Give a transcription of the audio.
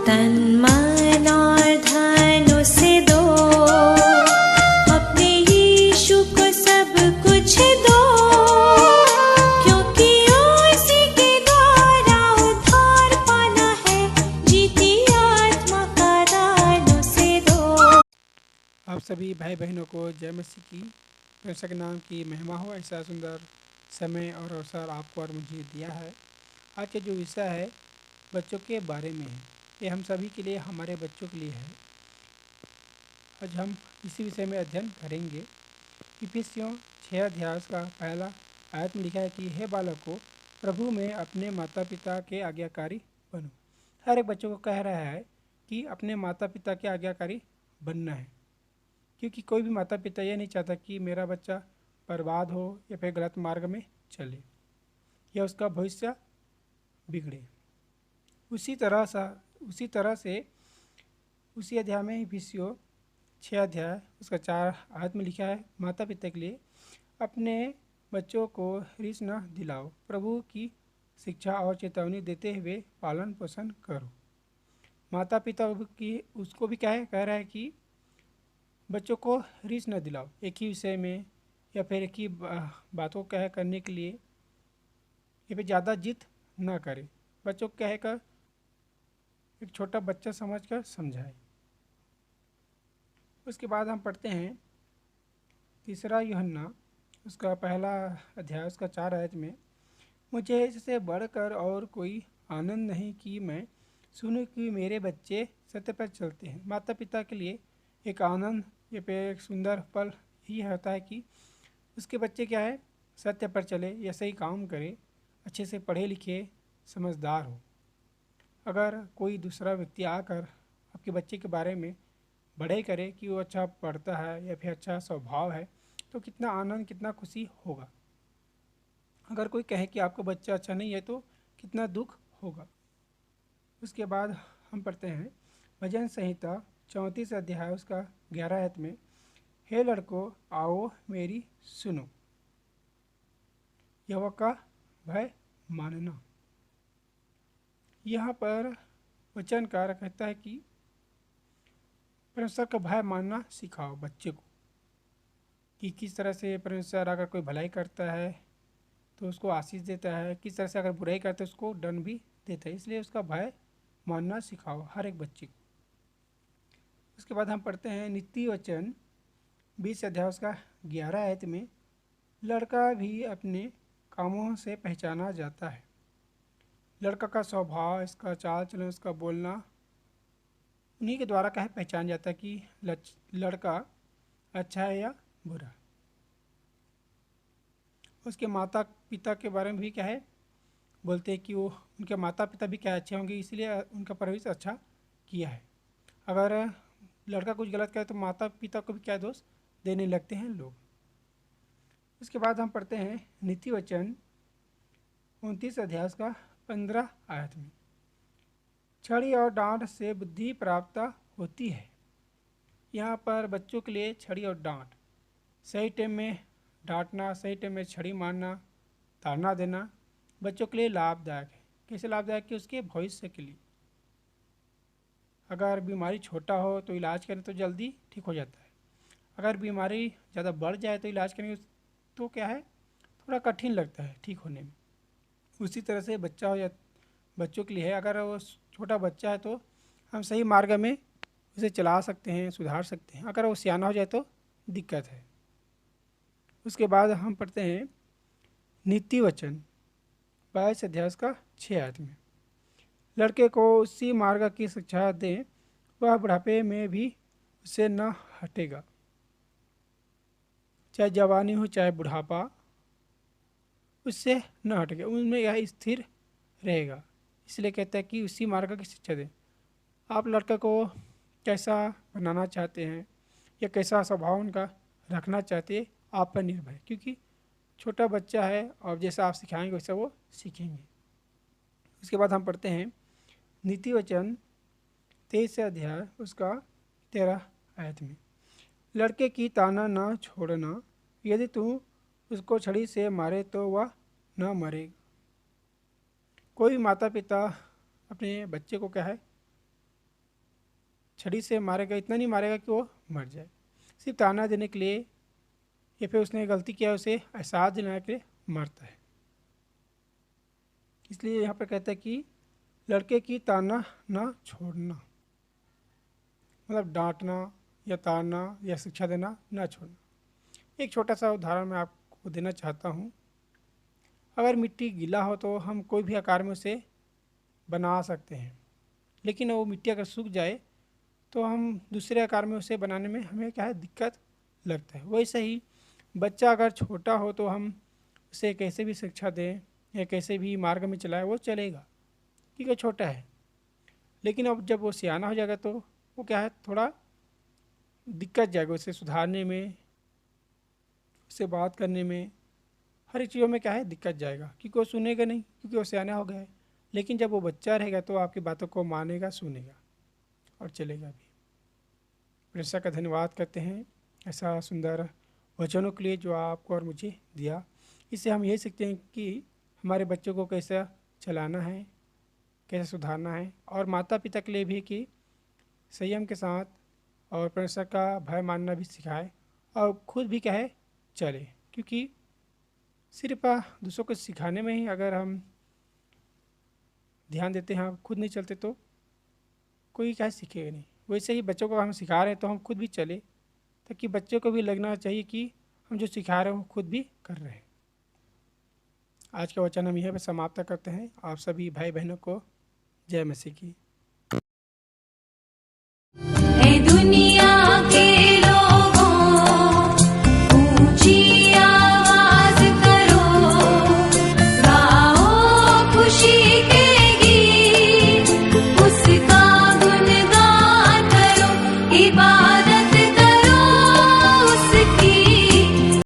तन मन और धन उसे दो, अपने यीशु को सब कुछ दो, क्योंकि उसी के द्वारा उद्धार पाना है, जीती आत्मा का दान उसे दो। आप सभी भाई बहनों को जय मसीह की परमेश्वर के नाम की महिमा हो। ऐसा सुंदर समय और अवसर आपको और मुझे दिया है। आज का जो विषय है बच्चों के बारे में है, ये हम सभी के लिए, हमारे बच्चों के लिए है। आज हम इसी विषय में अध्ययन करेंगे। इफिसियों 6 अध्याय का पहला आयत में लिखा है कि हे बालकों, प्रभु में अपने माता पिता के आज्ञाकारी बनो। हर एक बच्चों को कह रहा है कि अपने माता पिता के आज्ञाकारी बनना है, क्योंकि कोई भी माता पिता ये नहीं चाहता कि मेरा बच्चा बर्बाद हो या फिर गलत मार्ग में चले या उसका भविष्य बिगड़े। उसी तरह से उसी अध्याय में इफिसियों 6 अध्याय उसका 4 आयत में लिखा है, माता पिता के लिए अपने बच्चों को रीस न दिलाओ, प्रभु की शिक्षा और चेतावनी देते हुए पालन पोषण करो। माता पिता की उसको भी कह रहा है कि बच्चों को रीस न दिलाओ, एक ही विषय में या फिर एक ही बातों को करने के लिए या फिर ज़्यादा जिद ना करें। बच्चों को कहकर एक छोटा बच्चा समझकर समझाए। उसके बाद हम पढ़ते हैं 3 यूहन्ना उसका पहला अध्याय उसका 4 आयत में, मुझे इससे बढ़कर और कोई आनंद नहीं कि मैं सुनूं कि मेरे बच्चे सत्य पर चलते हैं। माता पिता के लिए एक आनंद या फिर एक सुंदर पल ही होता है कि उसके बच्चे क्या है, सत्य पर चले या सही काम करे, अच्छे से पढ़े लिखे समझदार हो। अगर कोई दूसरा व्यक्ति आकर आपके बच्चे के बारे में बढ़े करे कि वो अच्छा पढ़ता है या फिर अच्छा स्वभाव है, तो कितना आनंद, कितना खुशी होगा। अगर कोई कहे कि आपका बच्चा अच्छा नहीं है, तो कितना दुख होगा। उसके बाद हम पढ़ते हैं भजन संहिता 34 अध्याय उसका 11 आयत में, हे लड़कों आओ मेरी सुनो, यहोवा का भय मानना। यहाँ पर वचनकार कहता है कि परमेश्वर का भय मानना सिखाओ बच्चे को, कि किस तरह से परमेश्वर अगर कोई भलाई करता है तो उसको आशीष देता है, किस तरह से अगर बुराई करता है उसको दंड भी देता है। इसलिए उसका भय मानना सिखाओ हर एक बच्चे को। उसके बाद हम पढ़ते हैं नीति वचन 20 अध्याय उसका 11 आयत में, लड़का भी अपने कामों से पहचाना जाता है। लड़का का स्वभाव, इसका चाल चलन, इसका बोलना उन्हीं के द्वारा क्या है पहचान जाता है कि लड़का अच्छा है या बुरा। उसके माता पिता के बारे में भी क्या है बोलते हैं कि वो उनके माता पिता भी क्या अच्छे होंगे, इसलिए उनका परवरिश अच्छा किया है। अगर लड़का कुछ गलत करे तो माता पिता को भी क्या दोष देने लगते हैं लोग। उसके बाद हम पढ़ते हैं नीति वचन 29 अध्याय का 15 आयत में, छड़ी और डांट से बुद्धि प्राप्त होती है। यहाँ पर बच्चों के लिए छड़ी और डांट, सही टाइम में डांटना, सही टाइम में छड़ी मारना, ताड़ना देना बच्चों के लिए लाभदायक है। कैसे लाभदायक? कि उसके भविष्य के लिए। अगर बीमारी छोटा हो तो इलाज करें तो जल्दी ठीक हो जाता है। अगर बीमारी ज़्यादा बढ़ जाए तो इलाज करने तो क्या है थोड़ा कठिन लगता है ठीक होने में। उसी तरह से बच्चा हो या बच्चों के लिए है, अगर वो छोटा बच्चा है तो हम सही मार्ग में उसे चला सकते हैं, सुधार सकते हैं। अगर वो सियाना हो जाए तो दिक्कत है। उसके बाद हम पढ़ते हैं नीति वचन 22 अध्याय का 6 आयत में, लड़के को उसी मार्ग की शिक्षा दें, वह बुढ़ापे में भी उससे न हटेगा। चाहे जवानी हो चाहे बुढ़ापा, उससे न हटेगा, उनमें यह स्थिर रहेगा। इसलिए कहता है कि उसी मार्ग की शिक्षा दें। आप लड़के को कैसा बनाना चाहते हैं या कैसा स्वभाव उनका रखना चाहते हैं, आप पर निर्भर है, क्योंकि छोटा बच्चा है और जैसा आप सिखाएंगे वैसा वो सीखेंगे। उसके बाद हम पढ़ते हैं नीति वचन 23 अध्याय उसका 13 आयत में, लड़के की ताना न छोड़ना, यदि तू उसको छड़ी से मारे तो वह न मरेगा। कोई भी माता पिता अपने बच्चे को क्या है छड़ी से मारेगा, इतना नहीं मारेगा कि वो मर जाए, सिर्फ ताना देने के लिए, या फिर उसने गलती किया उसे एहसास दिलाने के लिए मारता है। इसलिए यहाँ पर कहता है कि लड़के की ताना ना छोड़ना, मतलब डांटना या ताड़ना या शिक्षा देना ना छोड़ना। एक छोटा सा उदाहरण मैं आपको देना चाहता हूँ। अगर मिट्टी गीला हो तो हम कोई भी आकार में उसे बना सकते हैं, लेकिन वो मिट्टी अगर सूख जाए तो हम दूसरे आकार में उसे बनाने में हमें क्या है, दिक्कत लगता है। वैसे ही बच्चा अगर छोटा हो तो हम उसे कैसे भी शिक्षा दें या कैसे भी मार्ग में चलाए वो चलेगा, क्योंकि छोटा है। लेकिन अब जब वो सियाना हो जाएगा तो वो क्या है, थोड़ा दिक्कत जाएगा उसे सुधारने में, उससे बात करने में, हर एक चीज़ों में क्या है, दिक्कत जाएगा, क्योंकि वो सुनेगा नहीं, क्योंकि वो सियाना हो गया है। लेकिन जब वो बच्चा रहेगा तो आपकी बातों को मानेगा, सुनेगा और चलेगा भी। प्रेषक का धन्यवाद करते हैं ऐसा सुंदर वचनों के लिए जो आपको और मुझे दिया। इससे हम यही सीखते हैं कि हमारे बच्चों को कैसा चलाना है, कैसे सुधारना है, और माता पिता के लिए भी कि संयम के साथ और प्रेषक का भय मानना भी सिखाए और खुद भी क्या है, चले। क्योंकि सिर्फ दूसरों को सिखाने में ही अगर हम ध्यान देते हैं, खुद नहीं चलते तो कोई क्या है, सीखेगा नहीं। वैसे ही बच्चों को हम सिखा रहे हैं तो हम खुद भी चले, ताकि बच्चों को भी लगना चाहिए कि हम जो सिखा रहे हैं वो खुद भी कर रहे हैं। आज का वचन हम यहीं पर समाप्त करते हैं। आप सभी भाई बहनों को जय मसीह की।